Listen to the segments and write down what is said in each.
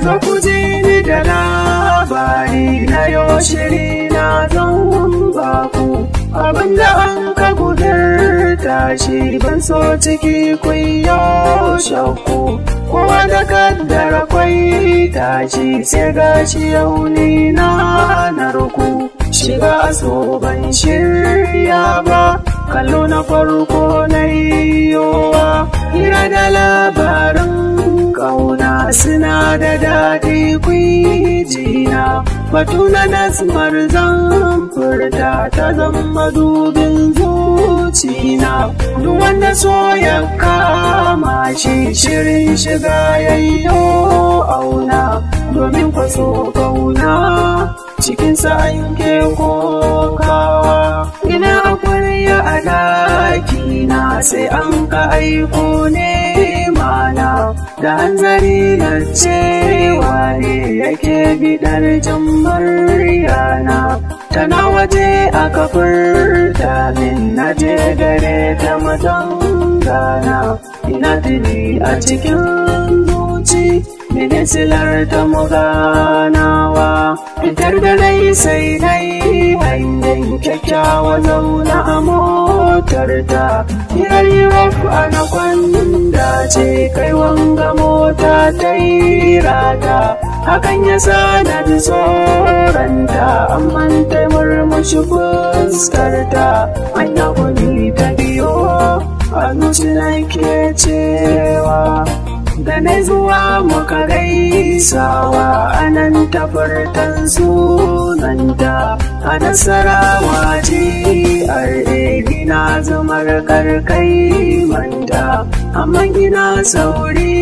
zo ku ji ni da labari na yau shiri na zan baku abinda an ka gudurta shi ban so ciki kun yau shakku kowa da kaddara kwai tashi sai gashi yau ni na narku shiga so ban shirya ba kallo na farko na yiwa hira da labarin kauna suna da daɗi kwijina batu na nasmar zan furta ta zama dubin zucina duk wanda so ya kama shi shirin shiga yayyo auna domin kwaso kauna cikinsa an ke kokawa ina akwarya a ɗakina sai an ka aiko ne mana da hanzari na cewa ne yake bidar jammaryana tana waje aka furta min na je gare ta matangana ina tuni a cikin zuci mene silar ta muganawa fitar da rai sai dai hanyar kyakkyawa zauna a motar ta hirari wafa na kwanda ce kai wanga mota ta yi rata hakan ya sa na ji tsoranta amma ta murmushi fuskarta anya kuni ta biyo a zuci na ke cewa da na zuwa muka gaisawa anan tafartan sunanta a nasarawa GRA gina zumar karkai manta amma gina sauri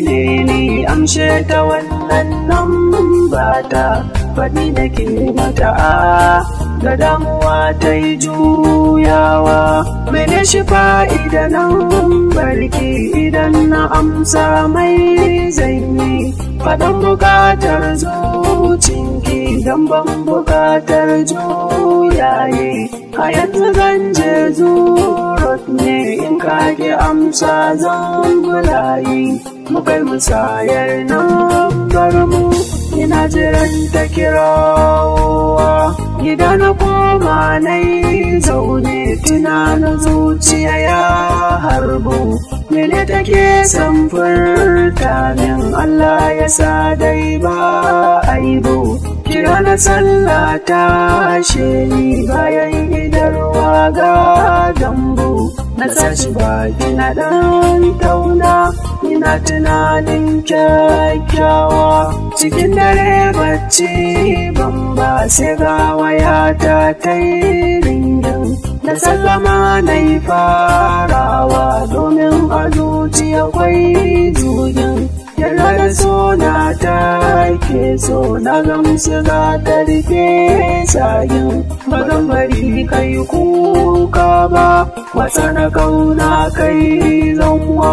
ne ni amshe ta wannan namba ta faɗi da ke mata da damuwa ta yi juyawa mene shi fa'ida nan barki idan na amsa mai zanyi faɗan buƙatar zucinki don ban buƙatar juyaye a yanzu zan je zurot ne in kage amsa zan bulayi mu kai musayar nan mu ina jiran ta kirawa gida na koma na yi zaune tunanin zuciya ya harbu mene take son furta min Allah ya sa dai ba aibu kira na sallah ta ni bayan idarwa ga dambu na sashi baki na ɗan tauna ina tunanin kyakkyawa cikin dare bacci ban ba sai ga wayata ta yi ringin na sallama na yi farawa domin a zuciya kwai zugin yarda da so na ta ke so na gamsu za ta rike sayin ba zan bari kai kuka ba wasa na kauna kai zanwa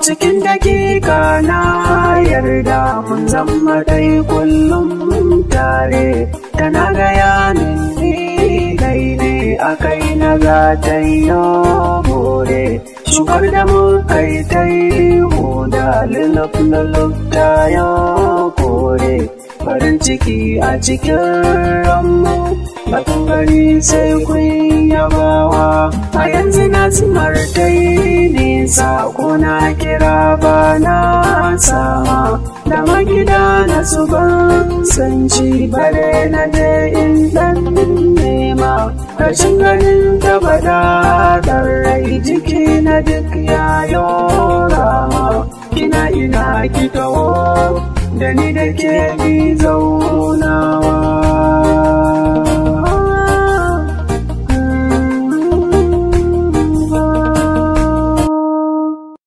cikin dakika na yarda mun zama dai kullum tare tana gaya min ni dai ne akai na za ta yi bore shugar da muka yi ta yi huda luluf ta yi kore farin ciki a cikin ranmu batun gari sai kun yabawa a yanzu na martai nisa ko na kira ba na sama da magida na su ban sanci bare na je in dan nema rashin ganin ta bada dan rai jiki na duk yayo rama ina ki taho da ni da ke bi zauna